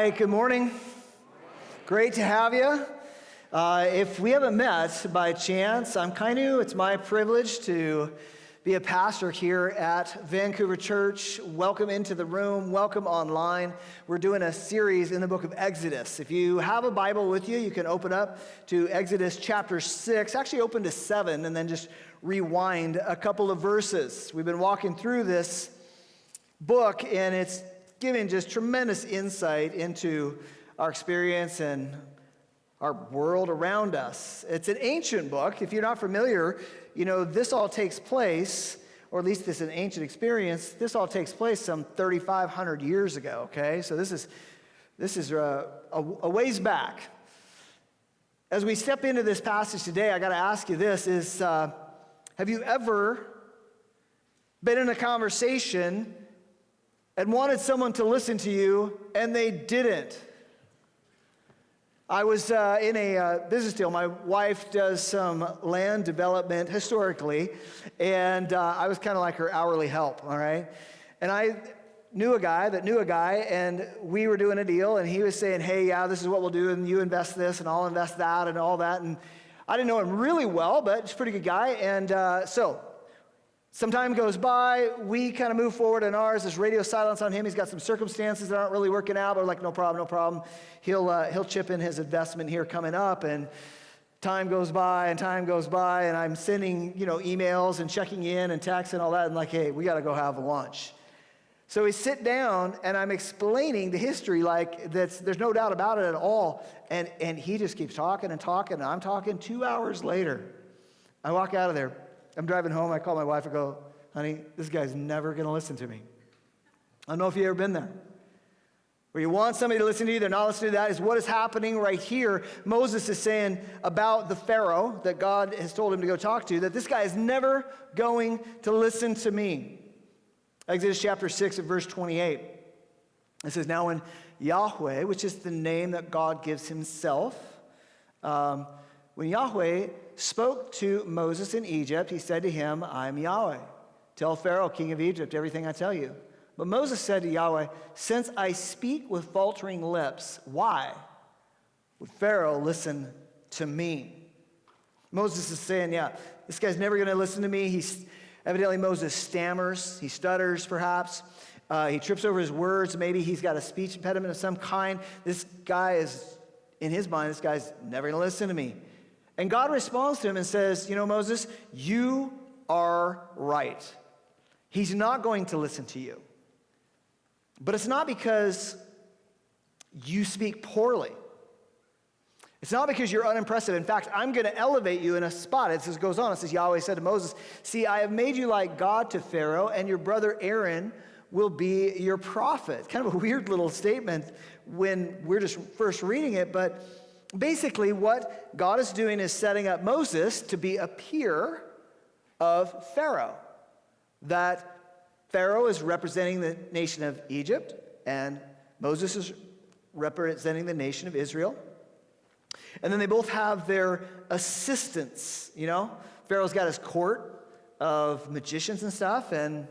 right, good morning. Great to have you. If we haven't met by chance, I'm Kainu. It's my privilege to be a pastor here at Vancouver Church. Welcome into the room. Welcome online. We're doing a series in the book of Exodus. If you have a Bible with you, you can open up to Exodus chapter 6. Actually open to 7 and then just rewind a couple of verses. We've been walking through this book and it's giving just tremendous insight into our experience and our world around us. It's an ancient book. If you're not familiar, this all takes place, or at least this is an ancient experience, this all takes place some 3,500 years ago, okay? So this is a ways back. As we step into this passage today, I got to ask you this, have you ever been in a conversation and wanted someone to listen to you, and they didn't? I was in a business deal. My wife does some land development historically, and I was kind of like her hourly help, all right? And I knew a guy that knew a guy, and we were doing a deal, and he was saying, hey, yeah, this is what we'll do, and you invest this, and I'll invest that, and all that. And I didn't know him really well, but he's a pretty good guy. And so some time goes by, we kind of move forward in ours. There's radio silence on him. He's got some circumstances that aren't really working out, but we're like, no problem. He'll chip in his investment here coming up. And time goes by, and I'm sending, emails and checking in and texts and all that. And like, hey, we got to go have lunch. So we sit down, and I'm explaining the history like there's no doubt about it at all. And he just keeps talking and talking, and I'm talking. 2 hours later, I walk out of there. I'm driving home. I call my wife. I go, honey, this guy's never going to listen to me. I don't know if you've ever been there. Where you want somebody to listen to you, they're not listening to that, is what is happening right here. Moses is saying about the Pharaoh that God has told him to go talk to, that this guy is never going to listen to me. Exodus chapter 6 at verse 28. It says, now when Yahweh, which is the name that God gives himself, when Yahweh spoke to Moses in Egypt, he said to him, I'm Yahweh. Tell Pharaoh, king of Egypt, everything I tell you. But Moses said to Yahweh, since I speak with faltering lips, why would Pharaoh listen to me? Moses is saying, yeah, this guy's never going to listen to me. Evidently Moses stammers. He stutters, perhaps. He trips over his words. Maybe he's got a speech impediment of some kind. This guy is, in his mind, this guy's never going to listen to me. And God responds to him and says, Moses, you are right. He's not going to listen to you. But it's not because you speak poorly. It's not because you're unimpressive. In fact, I'm going to elevate you in a spot. It goes on. It says, Yahweh said to Moses, see, I have made you like God to Pharaoh, and your brother Aaron will be your prophet. Kind of a weird little statement when we're just first reading it, but basically, what God is doing is setting up Moses to be a peer of Pharaoh. That Pharaoh is representing the nation of Egypt, and Moses is representing the nation of Israel. And then they both have their assistants, Pharaoh's got his court of magicians and stuff, and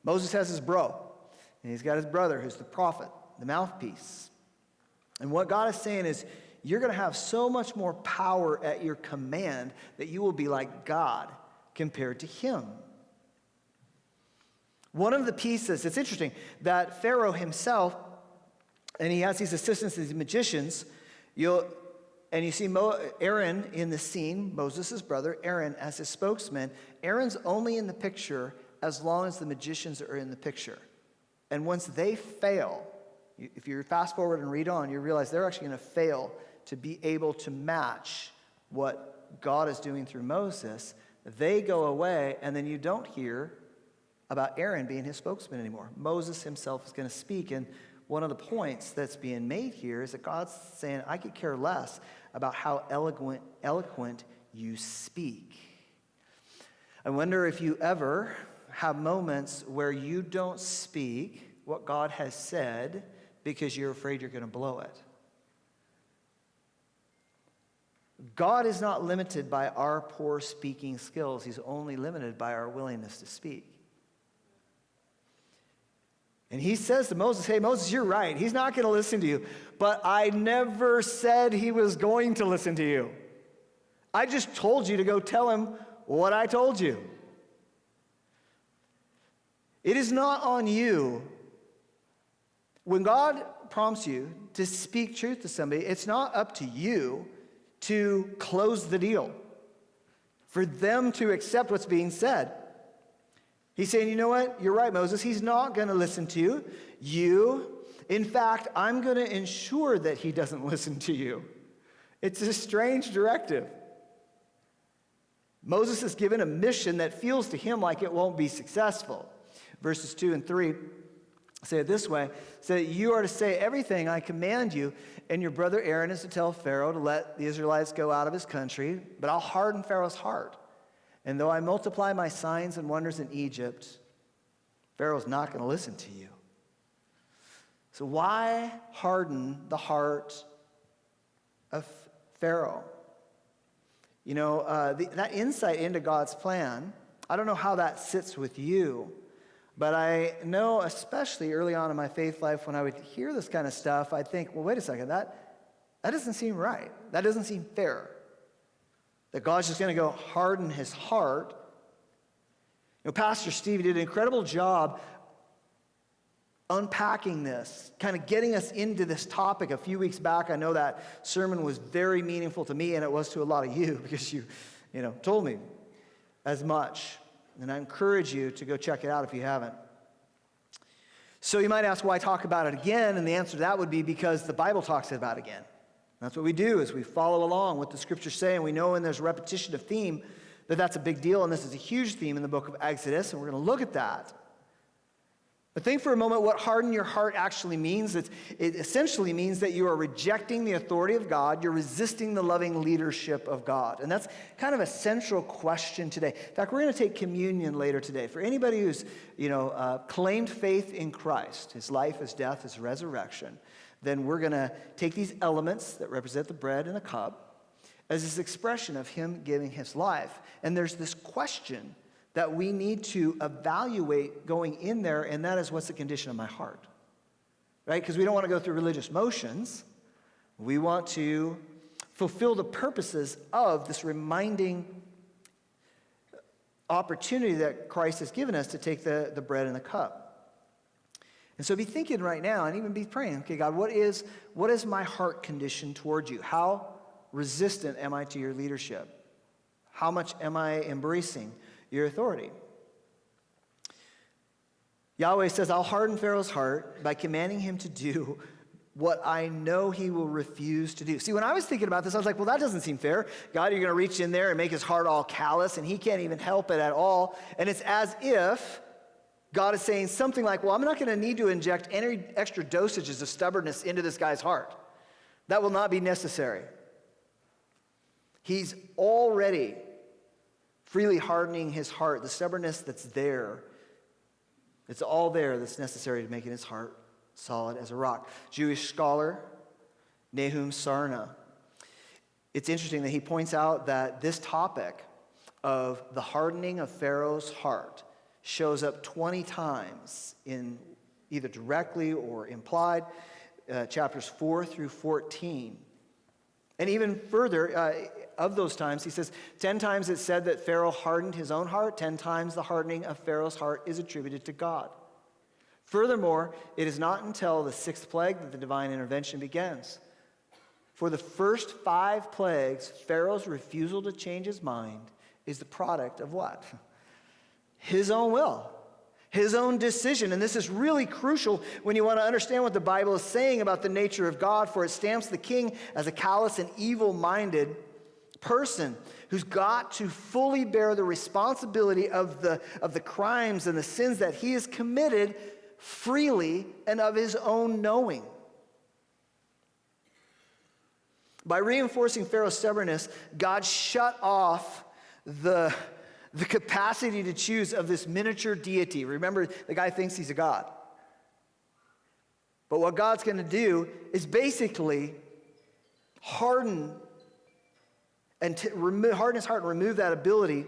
Moses has his bro. And he's got his brother, who's the prophet, the mouthpiece. And what God is saying is, you're going to have so much more power at your command that you will be like God compared to him. One of the pieces, it's interesting, that Pharaoh himself, and he has these assistants, these magicians, you see Aaron in the scene, Moses' brother, Aaron as his spokesman. Aaron's only in the picture as long as the magicians are in the picture. And once they fail, if you fast forward and read on, you realize they're actually going to fail to be able to match what God is doing through Moses. They go away, and then you don't hear about Aaron being his spokesman anymore. Moses himself is going to speak, and one of the points that's being made here is that God's saying, I could care less about how eloquent you speak. I wonder if you ever have moments where you don't speak what God has said because you're afraid you're going to blow it. God is not limited by our poor speaking skills. He's only limited by our willingness to speak. And he says to Moses, hey, Moses, you're right. He's not going to listen to you. But I never said he was going to listen to you. I just told you to go tell him what I told you. It is not on you. When God prompts you to speak truth to somebody, it's not up to you to close the deal, for them to accept what's being said. He's saying, you know what? You're right, Moses. He's not going to listen to you. In fact, I'm going to ensure that he doesn't listen to you. It's a strange directive. Moses is given a mission that feels to him like it won't be successful. Verses 2 and 3 say it this way. Say that you are to say everything I command you, and your brother Aaron is to tell Pharaoh to let the Israelites go out of his country, but I'll harden Pharaoh's heart. And though I multiply my signs and wonders in Egypt, Pharaoh's not going to listen to you. So why harden the heart of Pharaoh? You know, that insight into God's plan, I don't know how that sits with you, but I know especially early on in my faith life when I would hear this kind of stuff, I'd think, well, wait a second, that doesn't seem right. That doesn't seem fair. That God's just going to go harden his heart. You know, Pastor Steve did an incredible job unpacking this, kind of getting us into this topic a few weeks back. I know that sermon was very meaningful to me, and it was to a lot of you because you told me as much. And I encourage you to go check it out if you haven't. So you might ask why talk about it again, and the answer to that would be because the Bible talks about it again. That's what we do, is we follow along what the scriptures say, and we know when there's repetition of theme that that's a big deal, and this is a huge theme in the book of Exodus, and we're going to look at that. But think for a moment what harden your heart actually means. It essentially means that you are rejecting the authority of God, you're resisting the loving leadership of God. And that's kind of a central question today. In fact, we're going to take communion later today. For anybody who's, claimed faith in Christ, his life, his death, his resurrection, then we're going to take these elements that represent the bread and the cup as this expression of him giving his life. And there's this question that we need to evaluate going in there, and that is, what's the condition of my heart? Right? Because we don't want to go through religious motions. We want to fulfill the purposes of this reminding opportunity that Christ has given us to take the bread and the cup. And so be thinking right now, and even be praying, okay, God, what is my heart condition toward you? How resistant am I to your leadership? How much am I embracing your authority? Yahweh says, I'll harden Pharaoh's heart by commanding him to do what I know he will refuse to do. See, when I was thinking about this, I was like, well, that doesn't seem fair. God, you're going to reach in there and make his heart all callous, and he can't even help it at all. And it's as if God is saying something like, well, I'm not going to need to inject any extra dosages of stubbornness into this guy's heart. That will not be necessary. He's already freely hardening his heart. The stubbornness that's there, it's all there that's necessary to making his heart solid as a rock. Jewish scholar Nahum Sarna, it's interesting that he points out that this topic of the hardening of Pharaoh's heart shows up 20 times in either directly or implied, chapters 4 through 14. And even further, of those times, he says, 10 times it's said that Pharaoh hardened his own heart, 10 times the hardening of Pharaoh's heart is attributed to God. Furthermore, it is not until the 6th plague that the divine intervention begins. For the first 5 plagues, Pharaoh's refusal to change his mind is the product of what? His own will, his own decision. And this is really crucial when you want to understand what the Bible is saying about the nature of God, for it stamps the king as a callous and evil-minded person who's got to fully bear the responsibility of the crimes and the sins that he has committed freely and of his own knowing. By reinforcing Pharaoh's stubbornness, God shut off the capacity to choose of this miniature deity. Remember, the guy thinks he's a god. But what God's going to do is basically harden his heart and remove that ability.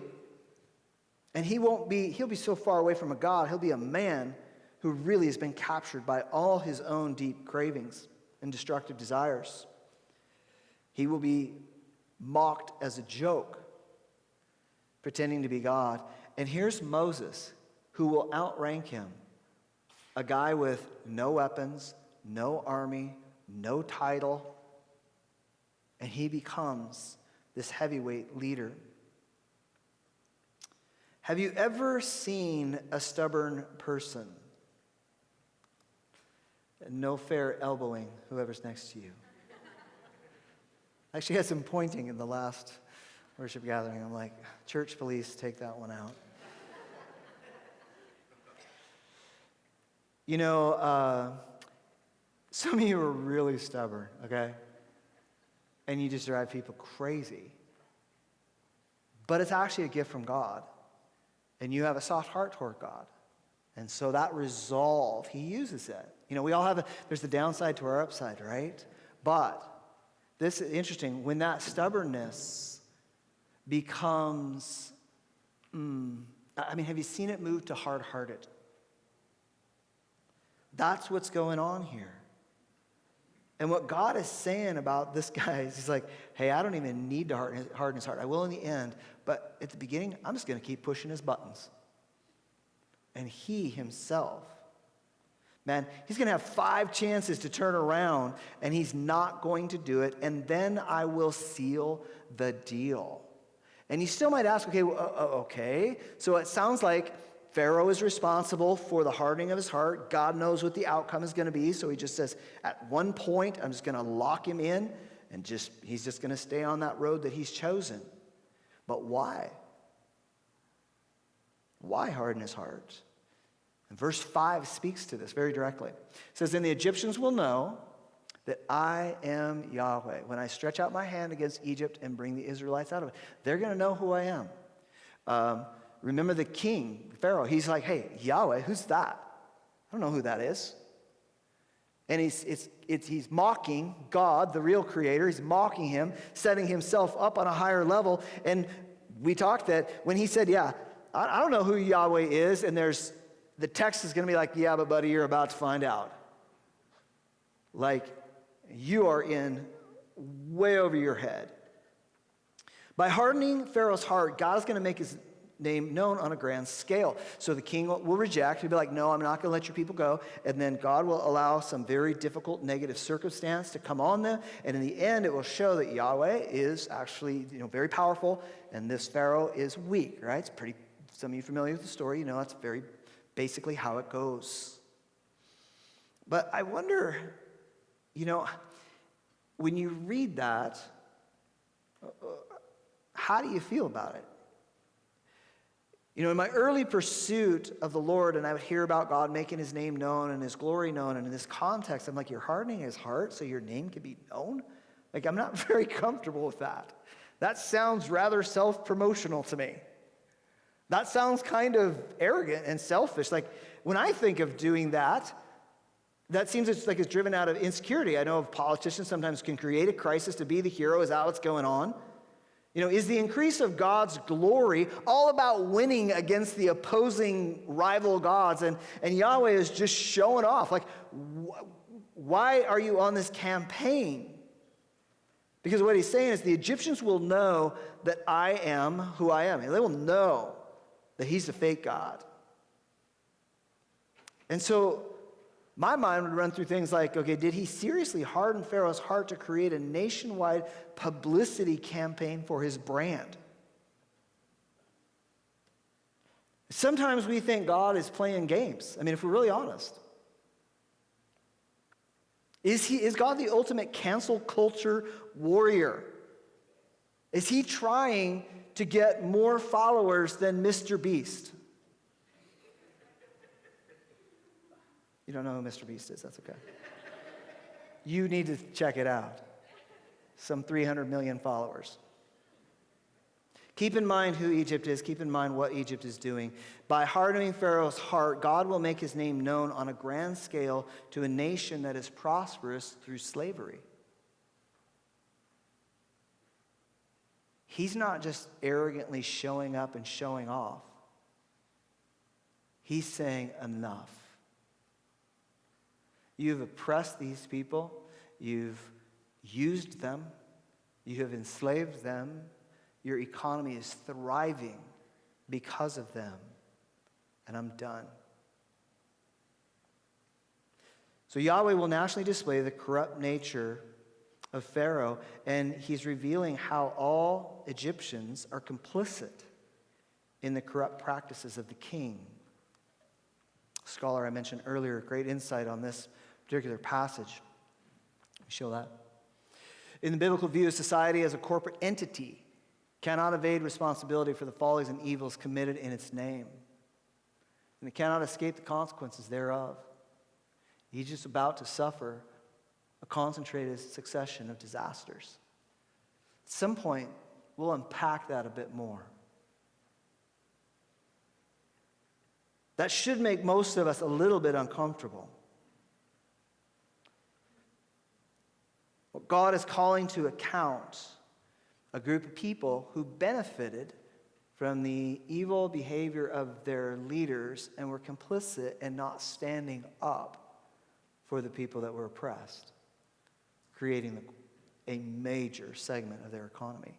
And he'll be so far away from a God, he'll be a man who who really has been captured by all his own deep cravings and destructive desires. He will be mocked as a joke, pretending to be God. And here's Moses, who will outrank him, a guy with no weapons, no army, no title, and he becomes this heavyweight leader. Have you ever seen a stubborn person? No fair elbowing whoever's next to you. I actually had some pointing in the last worship gathering. I'm like, church police, take that one out. You know, some of you are really stubborn, okay? And you just drive people crazy. But it's actually a gift from God. And you have a soft heart toward God. And so that resolve, he uses it. You know, we all have, there's the downside to our upside, right? But this is interesting. When that stubbornness becomes, have you seen it move to hard-hearted? That's what's going on here. And what God is saying about this guy is he's like, hey, I don't even need to harden his heart. I will in the end. But at the beginning, I'm just going to keep pushing his buttons. And he himself, man, he's going to have 5 chances to turn around, and he's not going to do it. And then I will seal the deal. And you still might ask, okay, so it sounds like Pharaoh is responsible for the hardening of his heart. God knows what the outcome is going to be. So he just says, at one point, I'm just going to lock him in, and he's just going to stay on that road that he's chosen. But why? Why harden his heart? And verse 5 speaks to this very directly. It says, and the Egyptians will know that I am Yahweh when I stretch out my hand against Egypt and bring the Israelites out of it. They're going to know who I am. Remember the king, Pharaoh. He's like, hey, Yahweh, who's that? I don't know who that is. And he's mocking God, the real creator. He's mocking him, setting himself up on a higher level. And we talked that when he said, yeah, I don't know who Yahweh is, and the text is going to be like, yeah, but buddy, you're about to find out. Like, you are in way over your head. By hardening Pharaoh's heart, God is going to make his name known on a grand scale. So the king will reject. He'll be like, no, I'm not going to let your people go. And then God will allow some very difficult negative circumstance to come on them. And in the end, it will show that Yahweh is actually, very powerful, and this Pharaoh is weak, right? It's pretty, some of you familiar with the story, that's very basically how it goes. But I wonder, when you read that, how do you feel about it? In my early pursuit of the Lord, and I would hear about God making his name known and his glory known, and in this context, I'm like, you're hardening his heart so your name can be known? Like, I'm not very comfortable with that. That sounds rather self-promotional to me. That sounds kind of arrogant and selfish. Like, when I think of doing that seems it's driven out of insecurity. I know politicians sometimes can create a crisis to be the hero. Is that what's going on? Is the increase of God's glory all about winning against the opposing rival gods? And Yahweh is just showing off. Like, why are you on this campaign? Because what he's saying is the Egyptians will know that I am who I am. They will know that he's the fake God. And so my mind would run through things like, okay, did he seriously harden Pharaoh's heart to create a nationwide publicity campaign for his brand? Sometimes we think God is playing games. If we're really honest. Is God the ultimate cancel culture warrior? Is he trying to get more followers than Mr. Beast? You don't know who Mr. Beast is, that's okay. You need to check it out. Some 300 million followers. Keep in mind who Egypt is. Keep in mind what Egypt is doing. By hardening Pharaoh's heart, God will make his name known on a grand scale to a nation that is prosperous through slavery. He's not just arrogantly showing up and showing off. He's saying enough. You've oppressed these people. You've used them. You have enslaved them. Your economy is thriving because of them. And I'm done. So Yahweh will nationally display the corrupt nature of Pharaoh, and he's revealing how all Egyptians are complicit in the corrupt practices of the king. A scholar I mentioned earlier, great insight on this particular passage. We show that. In the biblical view, society as a corporate entity cannot evade responsibility for the follies and evils committed in its name. And it cannot escape the consequences thereof. Egypt's about to suffer a concentrated succession of disasters. At some point, we'll unpack that a bit more. That should make most of us a little bit uncomfortable. What God is calling to account a group of people who benefited from the evil behavior of their leaders and were complicit in not standing up for the people that were oppressed, creating a major segment of their economy.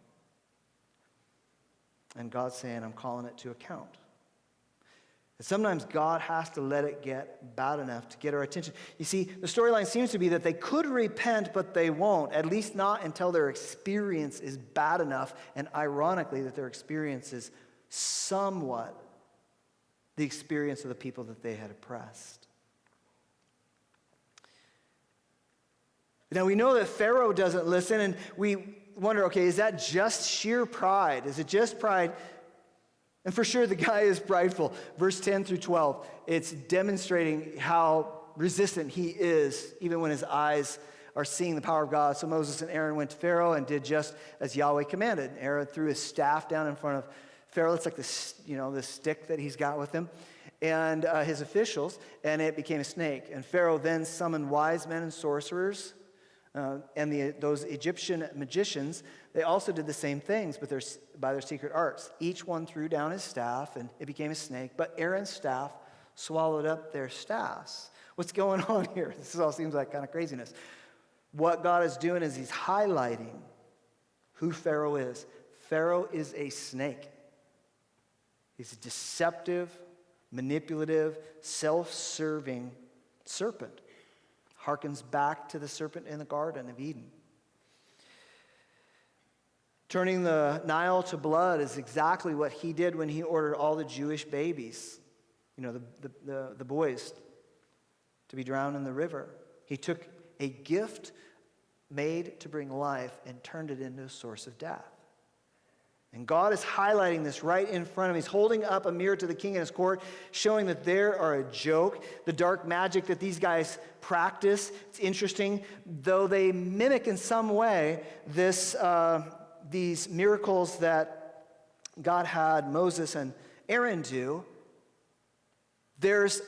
And God's saying, I'm calling it to account. And sometimes God has to let it get bad enough to get our attention. You see, the storyline seems to be that they could repent, but they won't, at least not until their experience is bad enough, and ironically, that their experience is somewhat the experience of the people that they had oppressed. Now, we know that Pharaoh doesn't listen, and we wonder, okay, is that just sheer pride? Is it just pride? And for sure, the guy is prideful. Verse 10 through 12, it's demonstrating how resistant he is, even when his eyes are seeing the power of God. So Moses and Aaron went to Pharaoh and did just as Yahweh commanded. Aaron threw his staff down in front of Pharaoh. It's like this, this stick that he's got with him, and his officials, and it became a snake. And Pharaoh then summoned wise men and sorcerers, and those Egyptian magicians. They also did the same things, but by their secret arts. Each one threw down his staff, and it became a snake. But Aaron's staff swallowed up their staffs. What's going on here? This all seems like kind of craziness. What God is doing is he's highlighting who Pharaoh is. Pharaoh is a snake. He's a deceptive, manipulative, self-serving serpent. Harkens back to the serpent in the Garden of Eden. Turning the Nile to blood is exactly what he did when he ordered all the Jewish babies, the boys, to be drowned in the river. He took a gift made to bring life and turned it into a source of death. And God is highlighting this right in front of him. He's holding up a mirror to the king and his court, showing that they are a joke. The dark magic that these guys practice, it's interesting, though they mimic in some way these miracles that God had Moses and Aaron do. There's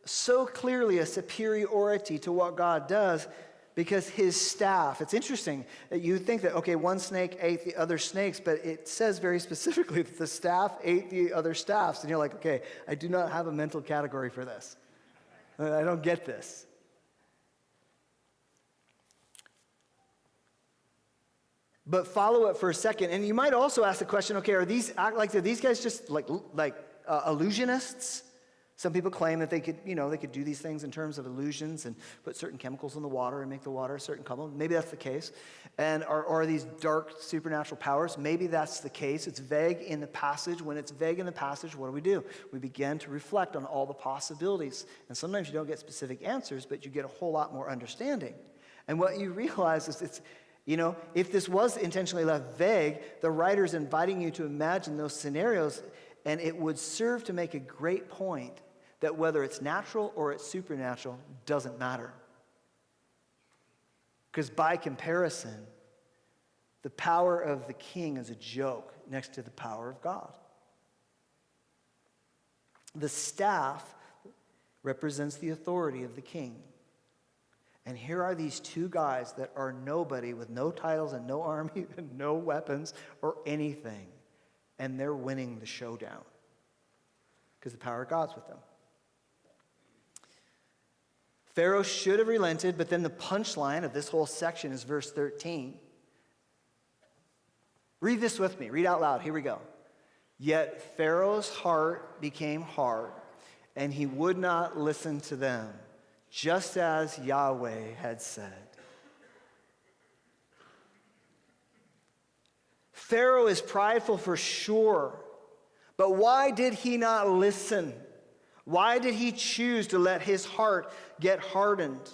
so clearly a superiority to what God does because his staff, it's interesting that you think that, okay, one snake ate the other snakes, but it says very specifically that the staff ate the other staffs. And you're like, okay, I do not have a mental category for this. I don't get this. But follow it for a second. And you might also ask the question, okay, are these guys just like illusionists? Some people claim that they could do these things in terms of illusions and put certain chemicals in the water and make the water a certain color. Maybe that's the case. And are these dark supernatural powers? Maybe that's the case. It's vague in the passage. When it's vague in the passage, what do? We begin to reflect on all the possibilities. And sometimes you don't get specific answers, but you get a whole lot more understanding. And what you realize is if this was intentionally left vague, the writer's inviting you to imagine those scenarios, and it would serve to make a great point that whether it's natural or it's supernatural doesn't matter. Because by comparison, the power of the king is a joke next to the power of God. The staff represents the authority of the king. And here are these two guys that are nobody with no titles and no army and no weapons or anything. And they're winning the showdown because the power of God's with them. Pharaoh should have relented, but then the punchline of this whole section is verse 13. Read this with me. Read out loud. Here we go. Yet Pharaoh's heart became hard, and he would not listen to them, just as Yahweh had said. Pharaoh is prideful for sure, but why did he not listen? Why did he choose to let his heart get hardened?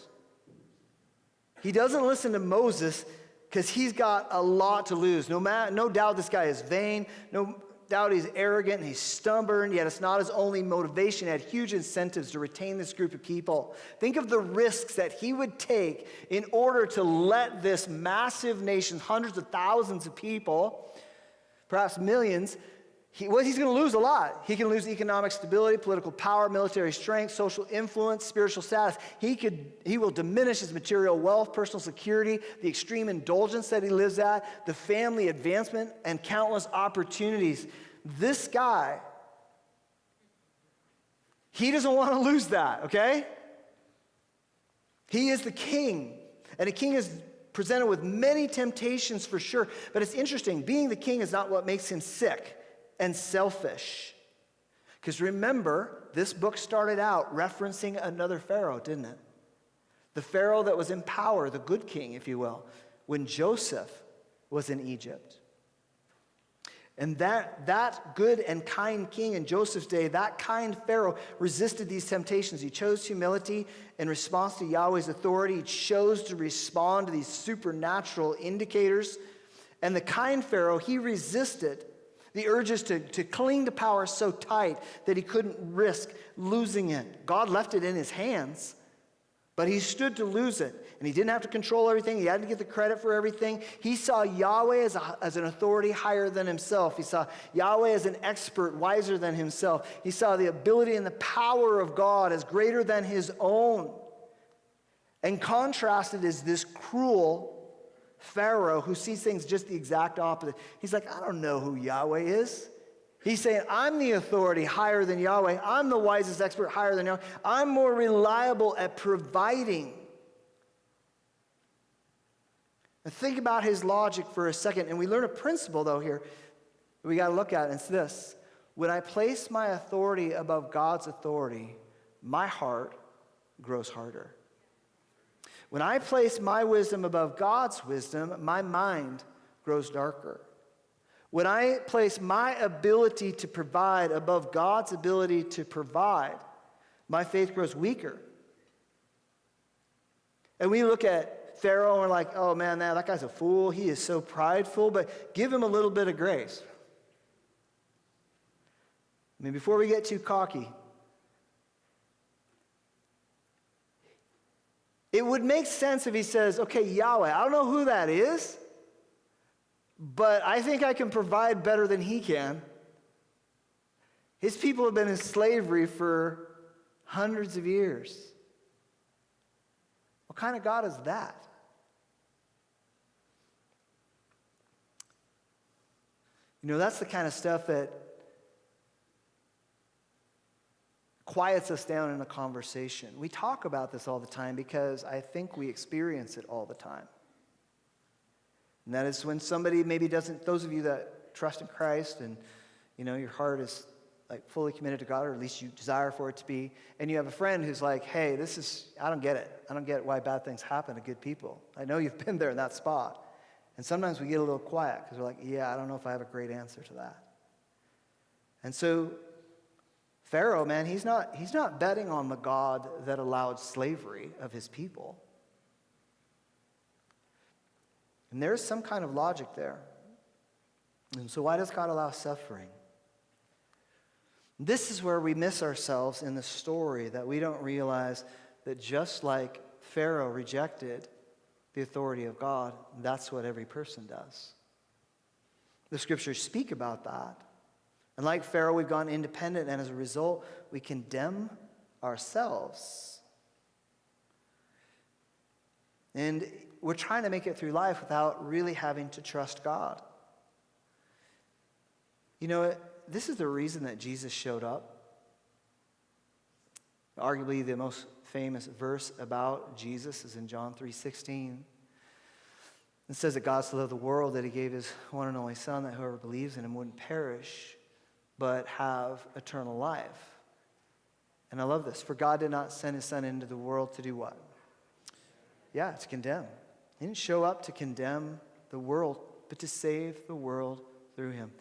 He doesn't listen to Moses because he's got a lot to lose. No doubt this guy is vain. No doubt he's arrogant and he's stubborn, yet it's not his only motivation. He had huge incentives to retain this group of people. Think of the risks that he would take in order to let this massive nation, hundreds of thousands of people, perhaps millions, he's going to lose a lot. He can lose economic stability, political power, military strength, social influence, spiritual status. He will diminish his material wealth, personal security, the extreme indulgence that he lives at, the family advancement, and countless opportunities. This guy, he doesn't want to lose that, okay? He is the king, and a king is presented with many temptations for sure. But it's interesting, being the king is not what makes him sick and selfish. Because remember, this book started out referencing another Pharaoh, didn't it? The Pharaoh that was in power, the good king, if you will, when Joseph was in Egypt. And that good and kind king in Joseph's day, that kind Pharaoh, resisted these temptations. He chose humility in response to Yahweh's authority. He chose to respond to these supernatural indicators. And the kind Pharaoh, he resisted the urges to cling to power so tight that he couldn't risk losing it. God left it in his hands, but he stood to lose it. And he didn't have to control everything. He had to get the credit for everything. He saw Yahweh as an authority higher than himself. He saw Yahweh as an expert wiser than himself. He saw the ability and the power of God as greater than his own. And contrasted is this cruel Pharaoh who sees things just the exact opposite. He's like, I don't know who Yahweh is. He's saying, I'm the authority higher than Yahweh. I'm the wisest expert higher than Yahweh. I'm more reliable at providing. Now think about his logic for a second. And we learn a principle, though, here that we got to look at. And it's this. When I place my authority above God's authority, my heart grows harder. When I place my wisdom above God's wisdom, my mind grows darker. When I place my ability to provide above God's ability to provide, my faith grows weaker. And we look at Pharaoh and we're like, oh man, that guy's a fool. He is so prideful, but give him a little bit of grace. I mean, before we get too cocky, it would make sense if he says, okay, Yahweh, I don't know who that is, but I think I can provide better than he can. His people have been in slavery for hundreds of years. What kind of God is that? You know, that's the kind of stuff that quiets us down in a conversation. We talk about this all the time because I think we experience it all the time. And that is when somebody maybe doesn't, those of you that trust in Christ and, you know, your heart is like fully committed to God, or at least you desire for it to be, and you have a friend who's like, hey, I don't get it. I don't get why bad things happen to good people. I know you've been there in that spot. And sometimes we get a little quiet because we're like, yeah, I don't know if I have a great answer to that. And so Pharaoh, man, he's not betting on the God that allowed slavery of his people. And there's some kind of logic there. And so why does God allow suffering? This is where we miss ourselves in the story, that we don't realize that just like Pharaoh rejected the authority of God, that's what every person does. The scriptures speak about that. And like Pharaoh, we've gone independent, and as a result, we condemn ourselves. And we're trying to make it through life without really having to trust God. You know, this is the reason that Jesus showed up. Arguably the most famous verse about Jesus is in John 3:16. It says that God so loved the world that he gave his one and only Son, that whoever believes in him wouldn't perish, but have eternal life. And I love this. For God did not send his Son into the world to do what? Yeah, to condemn. He didn't show up to condemn the world, but to save the world through him.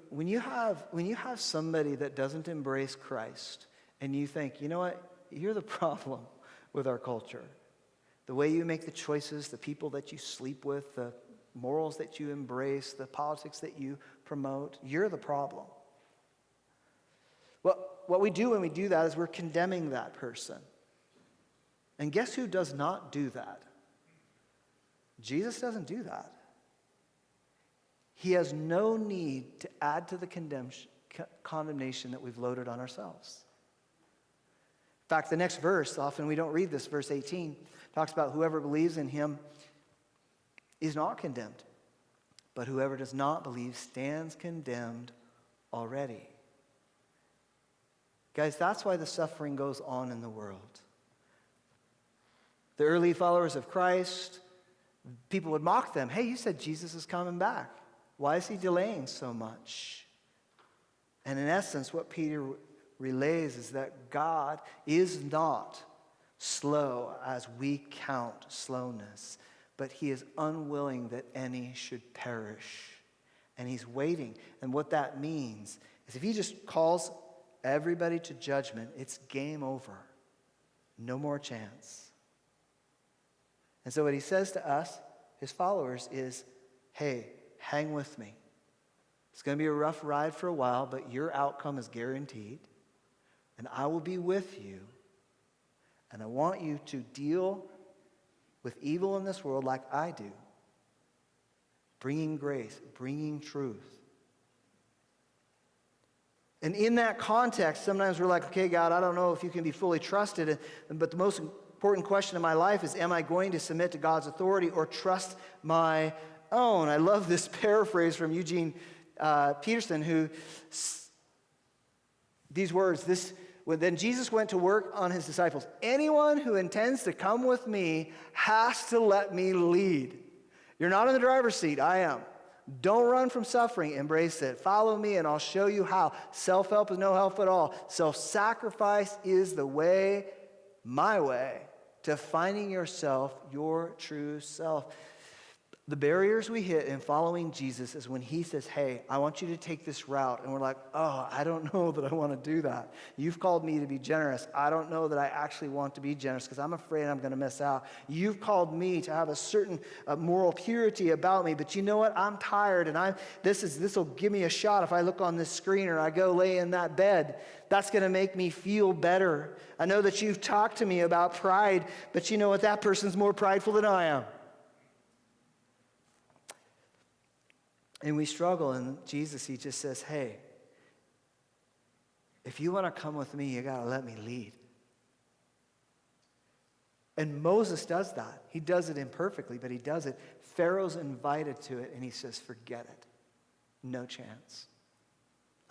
When you have somebody that doesn't embrace Christ, and you think, you know what, you're the problem with our culture. The way you make the choices, the people that you sleep with, the morals that you embrace, the politics that you promote, you're the problem. What we do when we do that is we're condemning that person. And guess who does not do that? Jesus doesn't do that. He has no need to add to the condemnation that we've loaded on ourselves. In fact, the next verse, often we don't read this, verse 18, talks about whoever believes in him is not condemned, but whoever does not believe stands condemned already. Guys, that's why the suffering goes on in the world. The early followers of Christ, people would mock them. Hey, you said Jesus is coming back. Why is he delaying so much? And in essence, what Peter relays is that God is not slow as we count slowness, but he is unwilling that any should perish. And he's waiting. And what that means is if he just calls everybody to judgment, it's game over. No more chance. And so what he says to us, his followers, is, hey, hang with me. It's going to be a rough ride for a while, but your outcome is guaranteed. And I will be with you. And I want you to deal with evil in this world like I do. Bringing grace, bringing truth. And in that context, sometimes we're like, okay, God, I don't know if you can be fully trusted. But the most important question in my life is, am I going to submit to God's authority or trust my own? I love this paraphrase from Eugene Peterson, who, these words, then Jesus went to work on his disciples. Anyone who intends to come with me has to let me lead. You're not in the driver's seat, I am. Don't run from suffering, embrace it. Follow me and I'll show you how. Self-help is no help at all. Self-sacrifice is the way, my way, to finding yourself, your true self. The barriers we hit in following Jesus is when he says, hey, I want you to take this route. And we're like, oh, I don't know that I want to do that. You've called me to be generous. I don't know that I actually want to be generous because I'm afraid I'm going to miss out. You've called me to have a certain moral purity about me. But you know what? I'm tired and this will give me a shot if I look on this screen or I go lay in that bed. That's going to make me feel better. I know that you've talked to me about pride, but you know what? That person's more prideful than I am. And we struggle, and Jesus, he just says, hey, if you want to come with me, you got to let me lead. And Moses does that. He does it imperfectly, but he does it. Pharaoh's invited to it, and he says, forget it. No chance.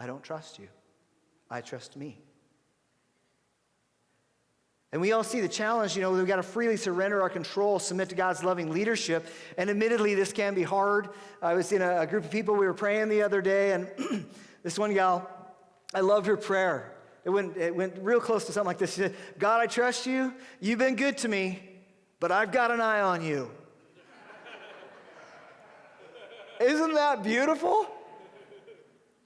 I don't trust you. I trust me. And we all see the challenge, we've got to freely surrender our control, submit to God's loving leadership. And admittedly, this can be hard. I was in a group of people, we were praying the other day, and this one gal, I loved her prayer. It went real close to something like this. She said, God, I trust you. You've been good to me, but I've got an eye on you. Isn't that beautiful?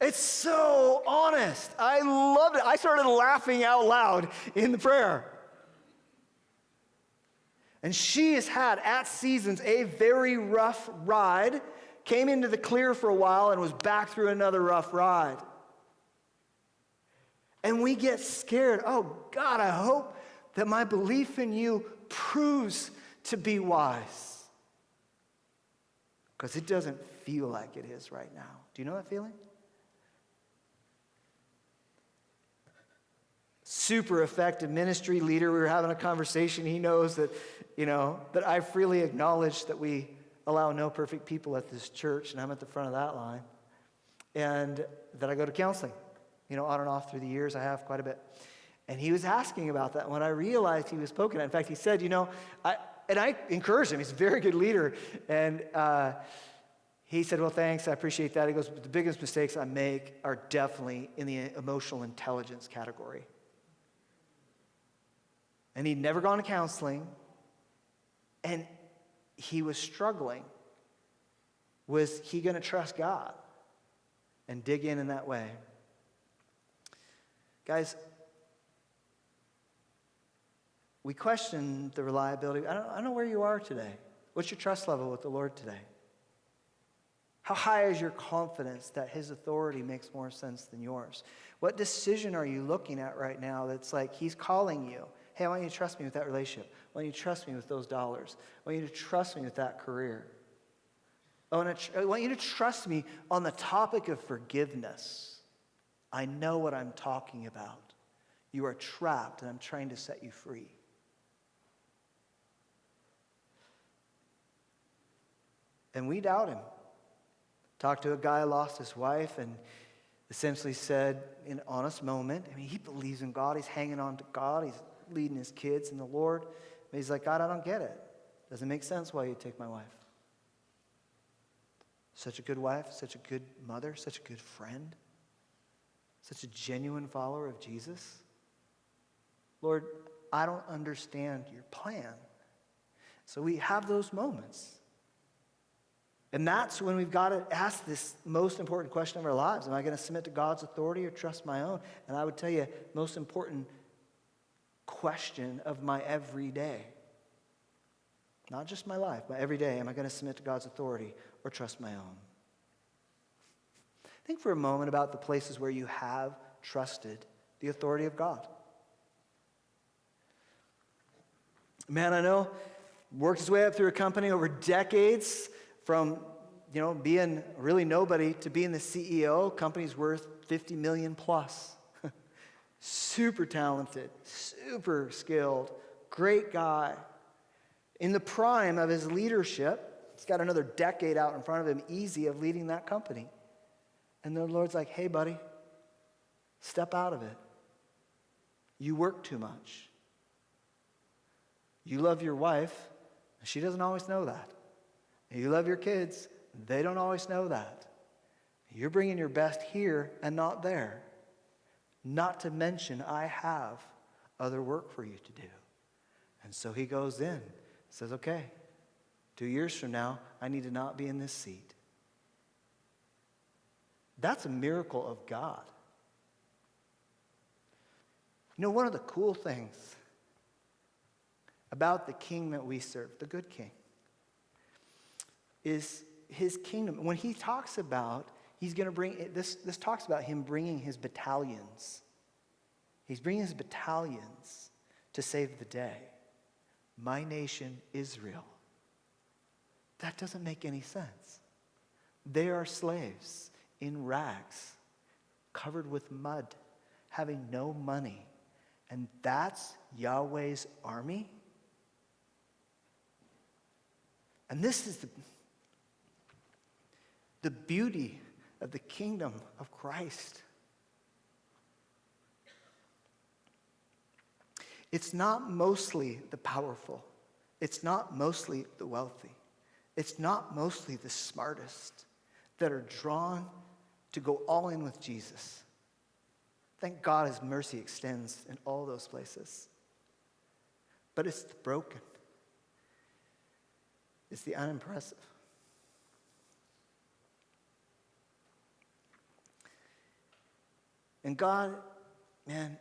It's so honest. I loved it. I started laughing out loud in the prayer. And she has had, at seasons, a very rough ride, came into the clear for a while and was back through another rough ride. And we get scared. Oh, God, I hope that my belief in you proves to be wise. Because it doesn't feel like it is right now. Do you know that feeling? Super effective ministry leader. We were having a conversation. He knows that, that I freely acknowledge that we allow no perfect people at this church, and I'm at the front of that line. And that I go to counseling, on and off through the years. I have quite a bit. And he was asking about that. When I realized he was poking at it, in fact, he said, I encouraged him. He's a very good leader. And he said, well, thanks, I appreciate that. He goes, but the biggest mistakes I make are definitely in the emotional intelligence category. And he'd never gone to counseling. And he was struggling. Was he going to trust God and dig in that way? Guys, we question the reliability. I don't know where you are today. What's your trust level with the Lord today? How high is your confidence that his authority makes more sense than yours? What decision are you looking at right now that's like he's calling you? Hey, I want you to trust me with that relationship. I want you to trust me with those dollars. I want you to trust me with that career. I want you to trust me on the topic of forgiveness. I know what I'm talking about. You are trapped, and I'm trying to set you free. And we doubt him. Talked to a guy who lost his wife and essentially said in an honest moment, he believes in God. He's hanging on to God. He's leading his kids in the Lord. But he's like, God, I don't get it. Doesn't make sense why you take my wife. Such a good wife, such a good mother, such a good friend, such a genuine follower of Jesus. Lord, I don't understand your plan. So we have those moments. And that's when we've got to ask this most important question of our lives. Am I going to submit to God's authority or trust my own? And I would tell you, most important question of my everyday. Not just my life, but every day. Am I going to submit to God's authority or trust my own? Think for a moment about the places where you have trusted the authority of God. Man, I know, worked his way up through a company over decades, from being really nobody to being the CEO. Company's worth 50 million plus. Super talented, super skilled, great guy. In the prime of his leadership, he's got another decade out in front of him, easy, of leading that company. And the Lord's like, hey, buddy, step out of it. You work too much. You love your wife. She doesn't always know that. You love your kids. They don't always know that. You're bringing your best here and not there. Not to mention, I have other work for you to do. And so he goes in, says, okay, 2 years from now, I need to not be in this seat. That's a miracle of God. One of the cool things about the king that we serve, the good king, is his kingdom. When he talks about, he's going to bring, this talks about him bringing his battalions. He's bringing his battalions to save the day. My nation, Israel. That doesn't make any sense. They are slaves in rags, covered with mud, having no money. And that's Yahweh's army? And this is the beauty of the kingdom of Christ. It's not mostly the powerful. It's not mostly the wealthy. It's not mostly the smartest that are drawn to go all in with Jesus. Thank God his mercy extends in all those places. But it's the broken. It's the unimpressive. And God, man,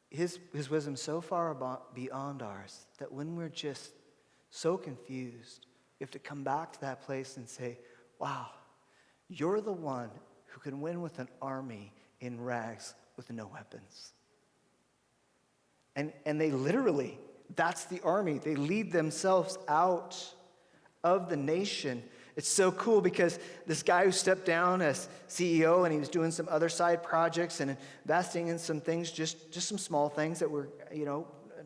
his wisdom so far beyond ours that when we're just so confused, we have to come back to that place and say, wow, you're the one who can win with an army in rags with no weapons. And they literally, that's the army. They lead themselves out of the nation. It's so cool because this guy who stepped down as CEO and he was doing some other side projects and investing in some things, just some small things that were,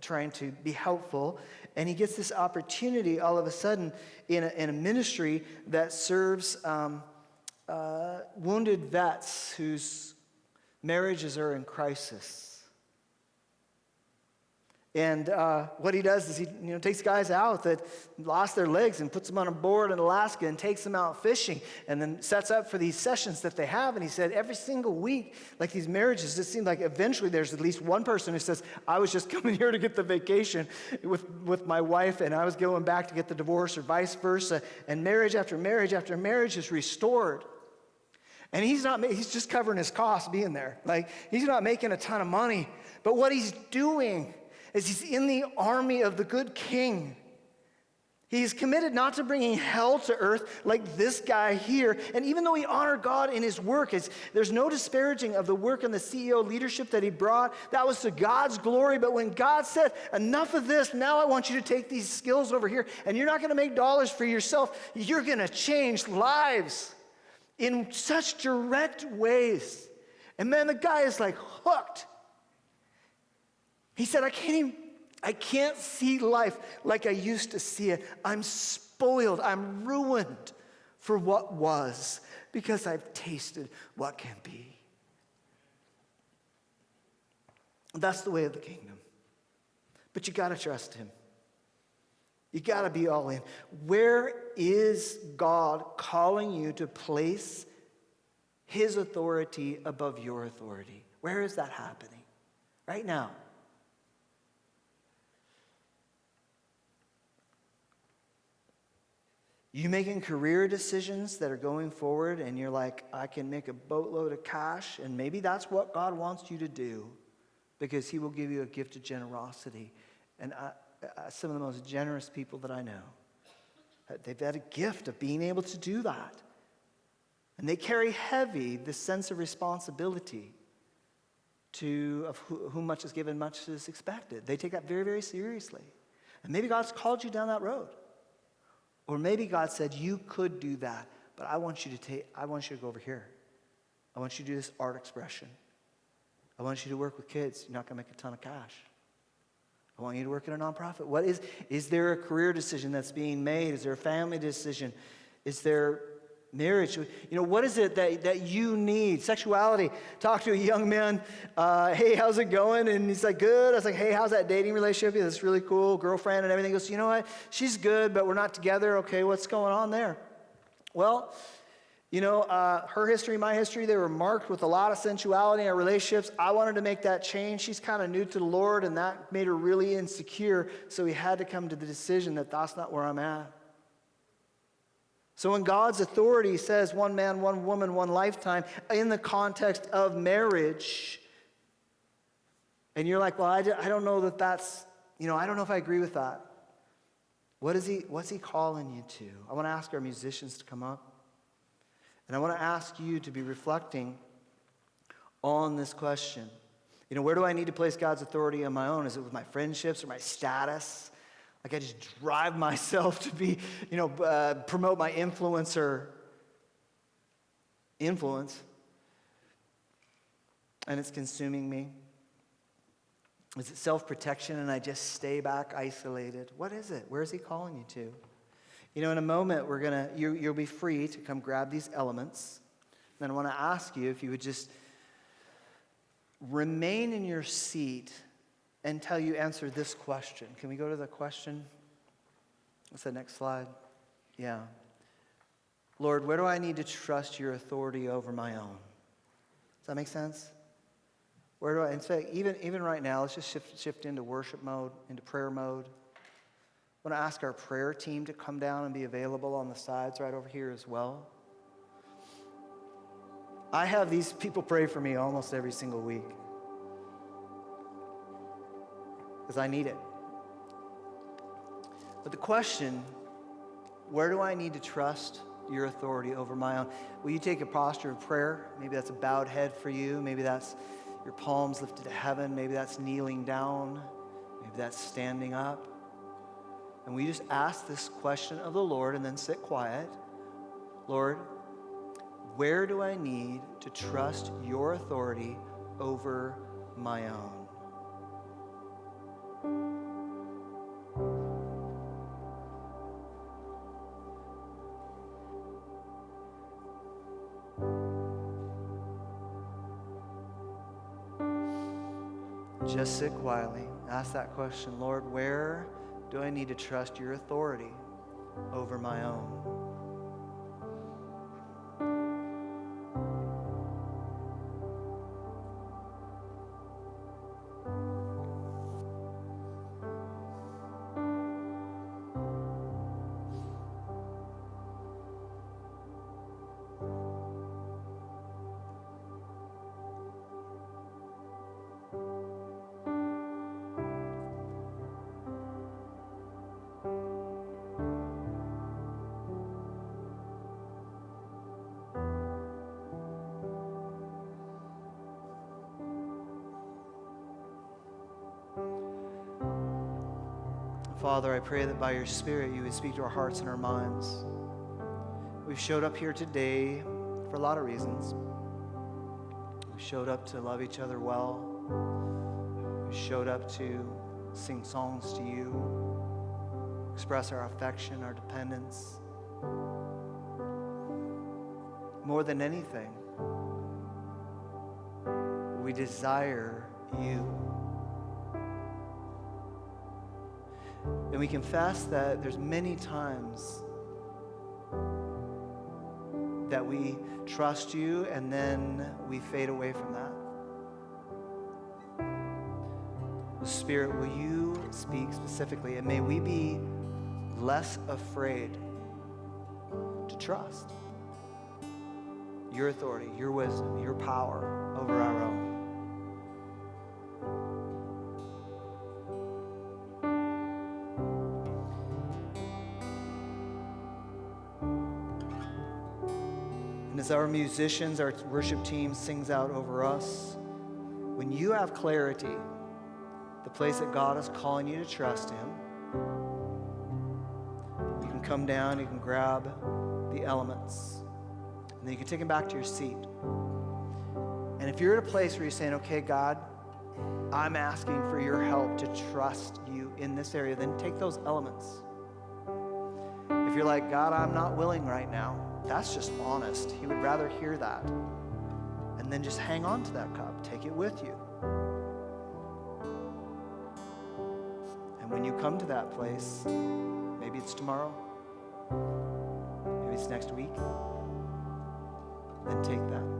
trying to be helpful. And he gets this opportunity all of a sudden in a ministry that serves wounded vets whose marriages are in crisis. And what he does is he takes guys out that lost their legs and puts them on a board in Alaska and takes them out fishing and then sets up for these sessions that they have. And he said every single week, like these marriages, it seems like eventually there's at least one person who says, I was just coming here to get the vacation with my wife and I was going back to get the divorce, or vice versa. And marriage after marriage after marriage is restored. And he's just covering his costs being there. Like, he's not making a ton of money. But what he's doing is he's in the army of the good king. He's committed not to bringing hell to earth like this guy here. And even though he honored God in his work, there's no disparaging of the work and the CEO leadership that he brought. That was to God's glory. But when God said, enough of this, now I want you to take these skills over here, and you're not going to make dollars for yourself. You're going to change lives in such direct ways. And man, the guy is like hooked. He said, I can't see life like I used to see it. I'm spoiled. I'm ruined for what was because I've tasted what can be. That's the way of the kingdom. But you got to trust him. You got to be all in. Where is God calling you to place his authority above your authority? Where is that happening? Right now. You making career decisions that are going forward and you're like, I can make a boatload of cash, and maybe that's what God wants you to do because he will give you a gift of generosity. And some of the most generous people that I know, they've had a gift of being able to do that. And they carry heavy this sense of responsibility of whom much is given, much is expected. They take that very, very seriously. And maybe God's called you down that road. Or maybe God said, you could do that, but I want you to go over here. I want you to do this art expression. I want you to work with kids. You're not going to make a ton of cash. I want you to work in a nonprofit. Is there a career decision that's being made? Is there a family decision? Is there marriage? What is it that you need? Sexuality. Talk to a young man. Hey, how's it going? And he's like, good. I was like, hey, how's that dating relationship? Yeah, that's really cool. Girlfriend and everything. He goes, you know what? She's good, but we're not together. Okay, what's going on there? Well, her history, my history, they were marked with a lot of sensuality in our relationships. I wanted to make that change. She's kind of new to the Lord, and that made her really insecure. So we had to come to the decision that that's not where I'm at. So when God's authority says one man, one woman, one lifetime in the context of marriage, and you're like, well, I don't know that's, I don't know if I agree with that. What's he calling you to? I want to ask our musicians to come up. And I want to ask you to be reflecting on this question. Where do I need to place God's authority on my own? Is it with my friendships or my status? Like I just drive myself to be, promote my influence. And it's consuming me. Is it self-protection and I just stay back isolated? What is it? Where is he calling you to? In a moment, you'll be free to come grab these elements. And I want to ask you if you would just remain in your seat until you answer this question. Can we go to the question? What's the next slide? Yeah. Lord, where do I need to trust your authority over my own? Does that make sense? Where do I, in fact, even right now, let's just shift into worship mode, into prayer mode. I want to ask our prayer team to come down and be available on the sides right over here as well. I have these people pray for me almost every single week because I need it. But the question, where do I need to trust your authority over my own? Will you take a posture of prayer? Maybe that's a bowed head for you. Maybe that's your palms lifted to heaven. Maybe that's kneeling down. Maybe that's standing up. And we just ask this question of the Lord and then sit quiet. Lord, where do I need to trust your authority over my own? Just sit quietly. Ask that question, Lord, where do I need to trust your authority over my own? Father, I pray that by your Spirit you would speak to our hearts and our minds. We've showed up here today for a lot of reasons. We showed up to love each other well. We showed up to sing songs to you, express our affection, our dependence. More than anything, we desire you. And we confess that there's many times that we trust you and then we fade away from that. Spirit, will you speak specifically, and may we be less afraid to trust your authority, your wisdom, your power over our own. As our musicians, our worship team sings out over us, when you have clarity, the place that God is calling you to trust Him, you can come down, you can grab the elements, and then you can take them back to your seat. And if you're at a place where you're saying, okay, God, I'm asking for your help to trust you in this area, then take those elements. If you're like, God, I'm not willing right now, that's just honest. He would rather hear that. And then just hang on to that cup. Take it with you. And when you come to that place, maybe it's tomorrow, maybe it's next week, then take that.